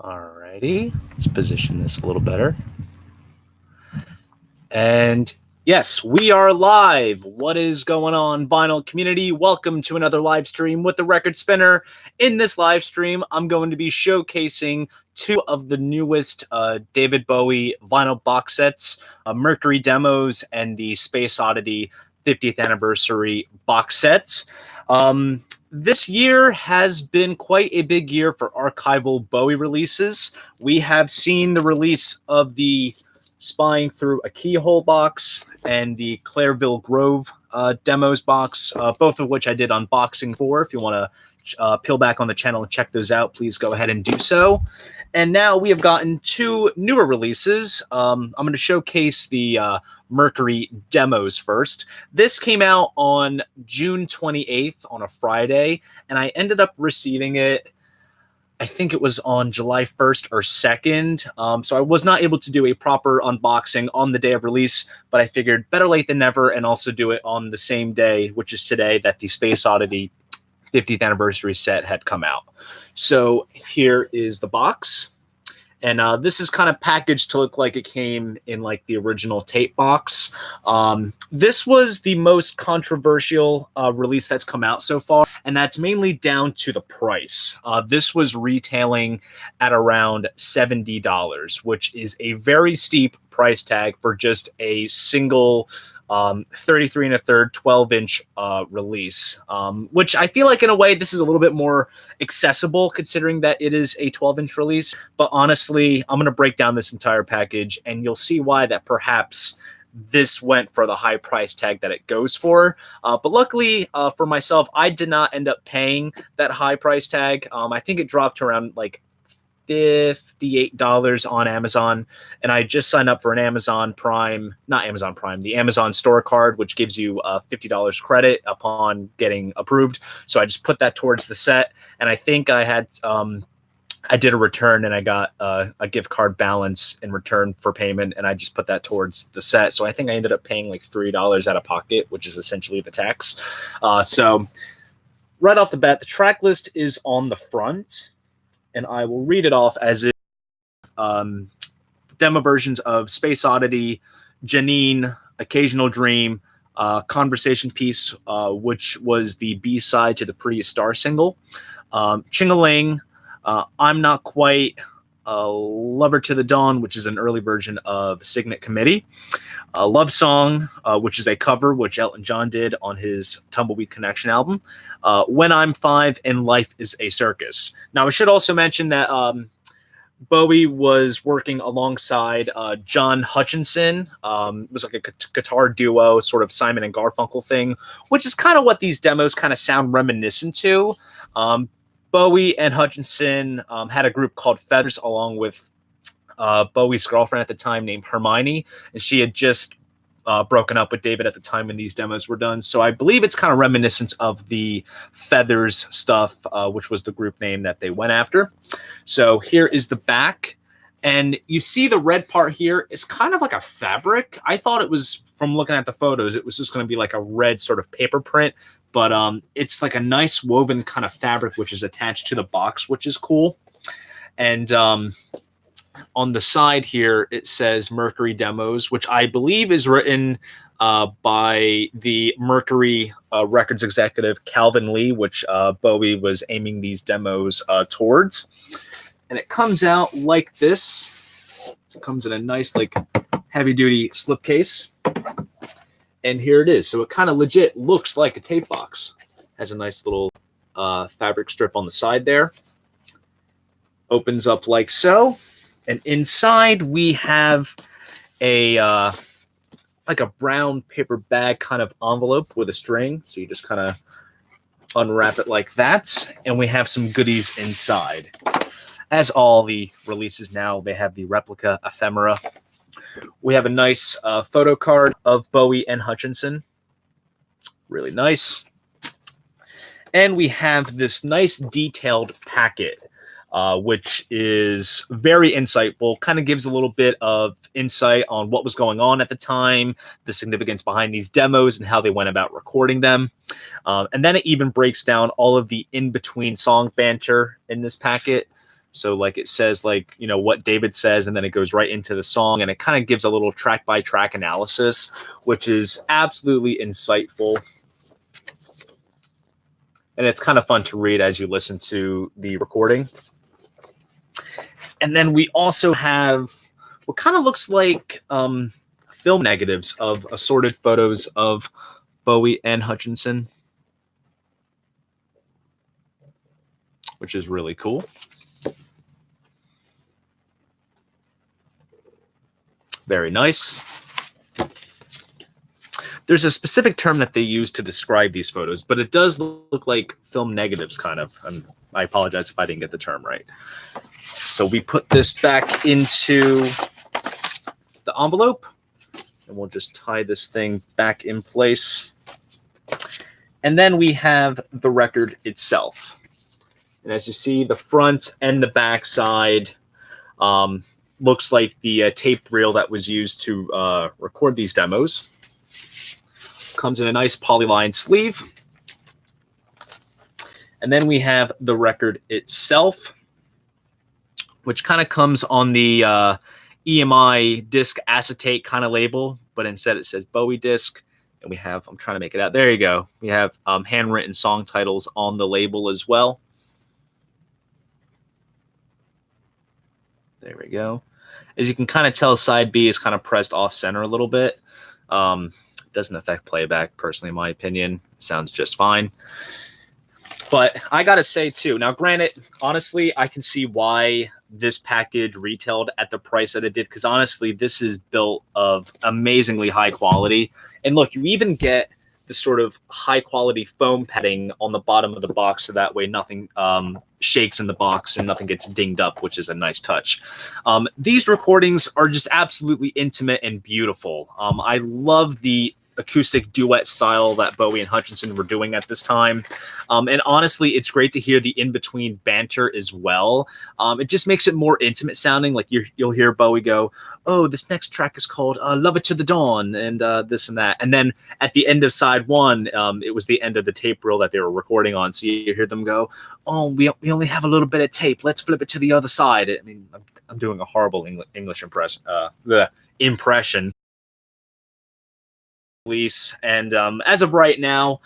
Alrighty, let's position this a little better. And yes, we are live. What is going on, vinyl community? Welcome to another live stream with the Record Spinner. In this live stream, I'm going to be showcasing two of the newest David Bowie vinyl box sets, Mercury Demos and the Space Oddity 50th Anniversary box sets. This year has been quite a big year for archival Bowie releases. We have seen the release of the Spying Through a Keyhole box and the Clareville Grove demos box, both of which I did unboxing for. If you want to peel back on the channel and check those out, please go ahead and do so. And now we have gotten two newer releases. I'm going to showcase the Mercury Demos first. This came out on June 28th on a Friday, and I ended up receiving it, I think it was on July 1st or 2nd. So I was not able to do a proper unboxing on the day of release, but I figured better late than never, and also do it on the same day, which is today, that the Space Oddity 50th Anniversary set had come out. So here is the box. And this is kind of packaged to look like it came in like the original tape box. This was the most controversial release that's come out so far, and that's mainly down to the price. This was retailing at around $70, which is a very steep price tag for just a single 33 1/3 12-inch release, which I feel like in a way this is a little bit more accessible considering that it is a 12-inch release. But honestly, I'm going to break down this entire package and you'll see why that perhaps this went for the high price tag that it goes for. But luckily for myself, I did not end up paying that high price tag. I think it dropped to around like $58 on Amazon, and I just signed up for an Amazon Prime, not Amazon Prime, the Amazon Store card, which gives you $50 credit upon getting approved. So I just put that towards the set, and I think I had I did a return and I got a gift card balance in return for payment, and I just put that towards the set. So I think I ended up paying like $3 out of pocket, which is essentially the tax. So right off the bat, the track list is on the front, and I will read it off as if demo versions of Space Oddity, Janine, Occasional Dream, Conversation Piece, which was the B-side to the Prius Star single, Ching-a-Ling, I'm Not Quite, Lover to the Dawn, which is an early version of Signet Committee, Love Song, which is a cover which Elton John did on his Tumbleweed Connection album, When I'm Five, and Life is a Circus. Now, I should also mention that Bowie was working alongside John Hutchinson. It was like a guitar duo, sort of Simon and Garfunkel thing, which is kind of what these demos kind of sound reminiscent to. Bowie and Hutchinson had a group called Feathers, along with Bowie's girlfriend at the time named Hermione, and she had just broken up with David at the time when these demos were done. So I believe it's kind of reminiscent of the Feathers stuff, which was the group name that they went after. So here is the back. And you see the red part here is kind of like a fabric. I thought it was, from looking at the photos, it was just going to be like a red sort of paper print. But it's like a nice woven kind of fabric, which is attached to the box, which is cool. And on the side here, it says Mercury Demos, which I believe is written by the Mercury Records executive Calvin Lee, which Bowie was aiming these demos towards. And it comes out like this. So it comes in a nice, like, heavy-duty slipcase. And here it is. So it kind of legit looks like a tape box. Has a nice little fabric strip on the side there. Opens up like so. And inside we have a like a brown paper bag kind of envelope with a string. So you just kind of unwrap it like that. And we have some goodies inside. As all the releases now, they have the replica ephemera. We have a nice photo card of Bowie and Hutchinson. Really nice. And we have this nice detailed packet, which is very insightful, kind of gives a little bit of insight on what was going on at the time, the significance behind these demos, and how they went about recording them. And then it even breaks down all of the in-between song banter in this packet. So like it says like, you know, what David says, and then it goes right into the song, and it kind of gives a little track by track analysis, which is absolutely insightful. And it's kind of fun to read as you listen to the recording. And then we also have what kind of looks like film negatives of assorted photos of Bowie and Hutchinson, which is really cool. Very nice. There's a specific term that they use to describe these photos, but it does look like film negatives, kind of. And I apologize if I didn't get the term right. So we put this back into the envelope, and we'll just tie this thing back in place. And then we have the record itself. And as you see, the front and the back side looks like the tape reel that was used to record these demos. Comes in a nice polyline sleeve. And then we have the record itself, which kind of comes on the EMI disc acetate kind of label, but instead it says Bowie disc. And we have, I'm trying to make it out. There you go. We have handwritten song titles on the label as well. There we go. As you can kind of tell, side B is kind of pressed off center a little bit. Doesn't affect playback, personally, in my opinion. Sounds just fine. But I got to say, too, now, granted, honestly, I can see why this package retailed at the price that it did, because honestly, this is built of amazingly high quality. And look, you even get the sort of high quality foam padding on the bottom of the box, so that way nothing shakes in the box and nothing gets dinged up, which is a nice touch. These recordings are just absolutely intimate and beautiful. I love the acoustic duet style that Bowie and Hutchinson were doing at this time. And honestly, it's great to hear the in-between banter as well. It just makes it more intimate sounding. Like you'll hear Bowie go, oh, this next track is called Love It to the Dawn, and this and that. And then at the end of side one, it was the end of the tape reel that they were recording on. So you hear them go, oh, we only have a little bit of tape. Let's flip it to the other side. I mean, I'm doing a horrible English impression. Release, and as of right now,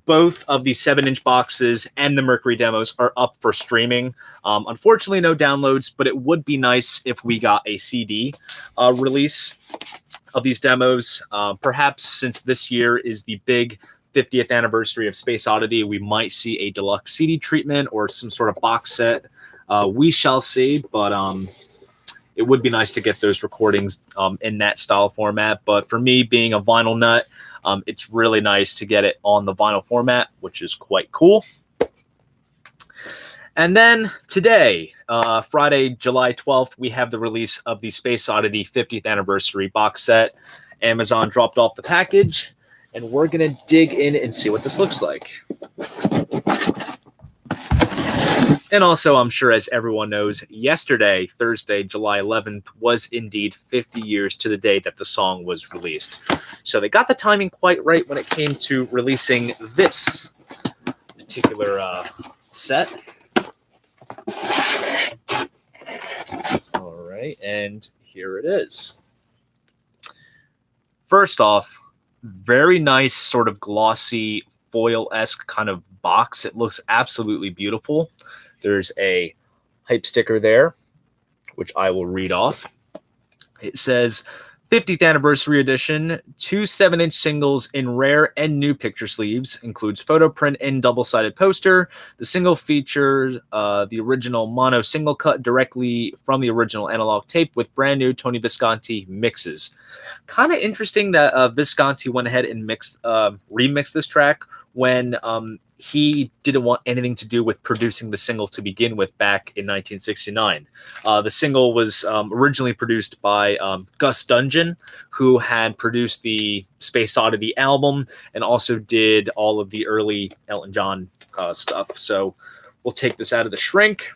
both of the 7-inch boxes and the Mercury demos are up for streaming. Unfortunately, no downloads, but it would be nice if we got a CD release of these demos. Perhaps since this year is the big 50th anniversary of Space Oddity, we might see a deluxe CD treatment or some sort of box set. We shall see, but it would be nice to get those recordings in that style format. But for me, being a vinyl nut, it's really nice to get it on the vinyl format, which is quite cool. And then today, Friday, July 12th, we have the release of the Space Oddity 50th anniversary box set. Amazon dropped off the package, and we're going to dig in and see what this looks like. And also, I'm sure, as everyone knows, yesterday, Thursday, July 11th, was indeed 50 years to the day that the song was released. So they got the timing quite right when it came to releasing this particular set. All right, and here it is. First off, very nice sort of glossy foil-esque kind of box. It looks absolutely beautiful. There's a hype sticker there, which I will read off. It says, 50th Anniversary Edition, 2 7-inch singles in rare and new picture sleeves, includes photo print and double-sided poster. The single features the original mono single cut directly from the original analog tape with brand new Tony Visconti mixes. Kind of interesting that Visconti went ahead and remixed this track when he didn't want anything to do with producing the single to begin with back in 1969. The single was originally produced by Gus Dudgeon, who had produced the Space Oddity album and also did all of the early Elton John stuff. So we'll take this out of the shrink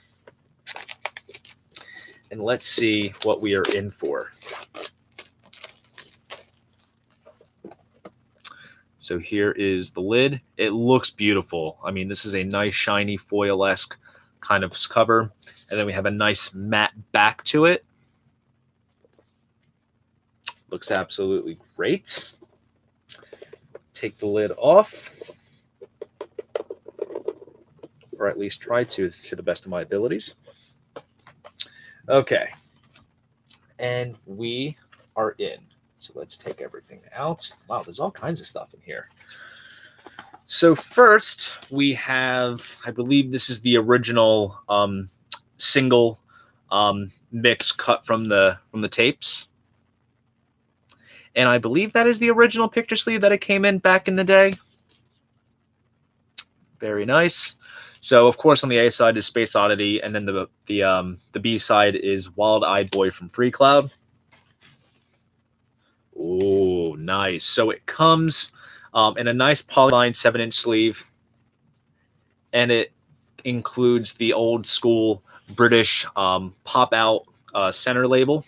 and let's see what we are in for. So here is the lid. It looks beautiful. I mean, this is a nice, shiny, foil-esque kind of cover. And then we have a nice matte back to it. Looks absolutely great. Take the lid off. Or at least try to the best of my abilities. Okay. And we are in. So let's take everything out. Wow, there's all kinds of stuff in here. So first we have, I believe this is the original single mix cut from the tapes. And I believe that is the original picture sleeve that it came in back in the day. Very nice. So of course on the A side is Space Oddity, and then the B side is Wild Eyed Boy from Free Cloud. Oh, nice. So it comes in a nice polyline 7-inch sleeve, and it includes the old school British pop-out center label.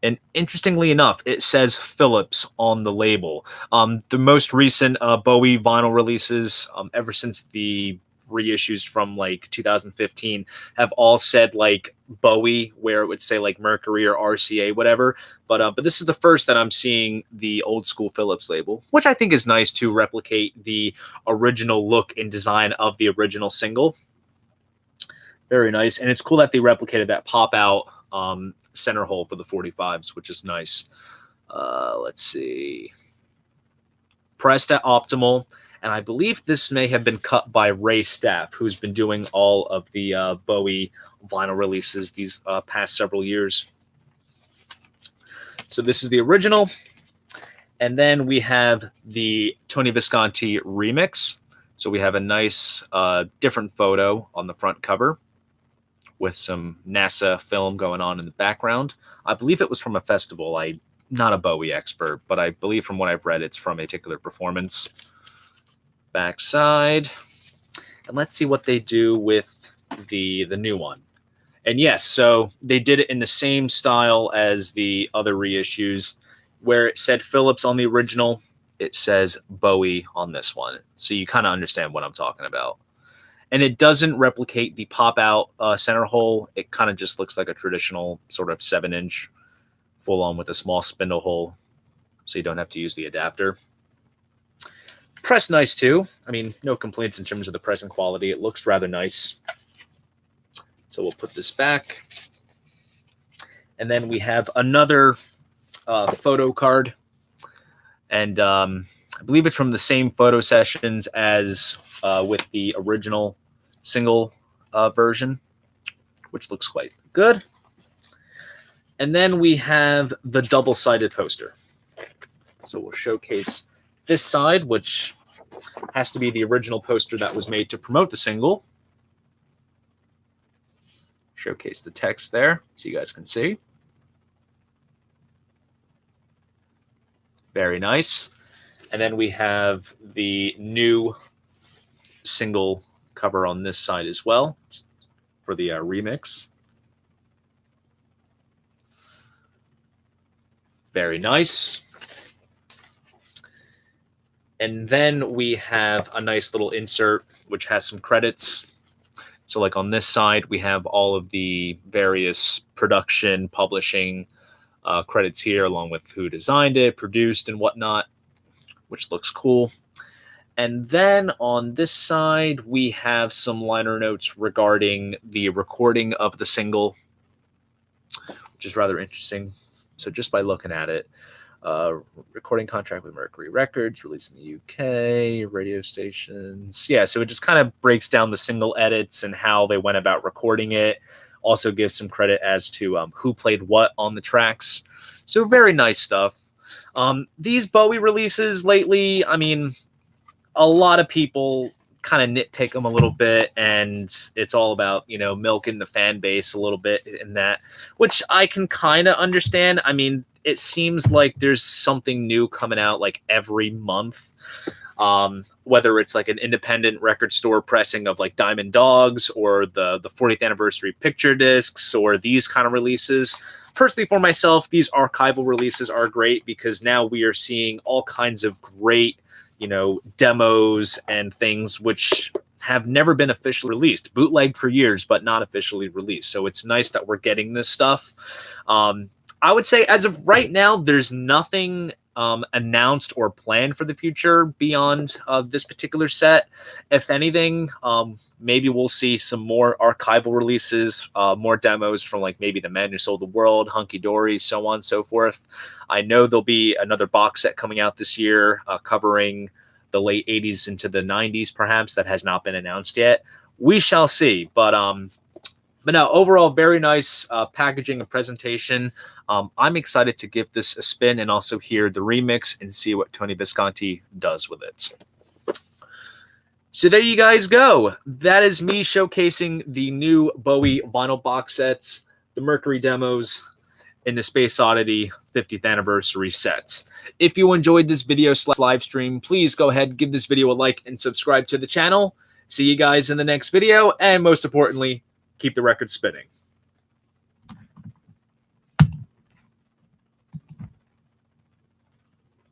And interestingly enough, it says Philips on the label. The most recent Bowie vinyl releases, ever since the reissues from like 2015, have all said like Bowie, where it would say like Mercury or RCA, whatever. But this is the first that I'm seeing the old school Philips label, which I think is nice to replicate the original look and design of the original single. Very nice, and it's cool that they replicated that pop out center hole for the 45s, which is nice. Let's see. Pressed at optimal. And I believe this may have been cut by Ray Staff, who's been doing all of the Bowie vinyl releases these past several years. So this is the original. And then we have the Tony Visconti remix. So we have a nice different photo on the front cover with some NASA film going on in the background. I believe it was from a festival. I'm not a Bowie expert, but I believe from what I've read, it's from a particular performance. Backside. And let's see what they do with the new one. And yes, so they did it in the same style as the other reissues, where it said Philips on the original, it says Bowie on this one. So you kind of understand what I'm talking about. And it doesn't replicate the pop-out center hole. It kind of just looks like a traditional sort of 7-inch full-on with a small spindle hole, so you don't have to use the adapter. Press nice, too. I mean, no complaints in terms of the pressing quality. It looks rather nice. So we'll put this back. And then we have another photo card. And I believe it's from the same photo sessions as with the original single version, which looks quite good. And then we have the double-sided poster. So we'll showcase this side, which has to be the original poster that was made to promote the single. Showcase the text there so you guys can see. Very nice. And then we have the new single cover on this side as well for the remix. Very nice. And then we have a nice little insert which has some credits. So like on this side, we have all of the various production, publishing credits here, along with who designed it, produced, and whatnot, which looks cool. And then on this side, we have some liner notes regarding the recording of the single, which is rather interesting. So just by looking at it, recording contract with Mercury Records, released in the UK, radio stations. Yeah, so it just kind of breaks down the single edits and how they went about recording it. Also gives some credit as to who played what on the tracks. So very nice stuff. These Bowie releases lately, I mean, a lot of people kind of nitpick them a little bit, and it's all about, you know, milking the fan base a little bit in that, which I can kind of understand. I mean, it seems like there's something new coming out like every month, whether it's like an independent record store pressing of like Diamond Dogs or the 40th anniversary picture discs or these kind of releases. Personally, for myself, these archival releases are great because now we are seeing all kinds of great, you know, demos and things which have never been officially released, bootlegged for years, but not officially released. So it's nice that we're getting this stuff. I would say as of right now, there's nothing announced or planned for the future beyond this particular set. If anything, maybe we'll see some more archival releases, more demos from like maybe The Man Who Sold the World, Hunky Dory, so on and so forth. I know there'll be another box set coming out this year covering the late 80s into the 90s, perhaps, that has not been announced yet. We shall see. But no, overall, very nice packaging and presentation. I'm excited to give this a spin and also hear the remix and see what Tony Visconti does with it. So there you guys go. That is me showcasing the new Bowie vinyl box sets, the Mercury Demos, and the Space Oddity 50th anniversary sets. If you enjoyed this video / live stream, please go ahead, give this video a like and subscribe to the channel. See you guys in the next video, and most importantly, keep the record spinning.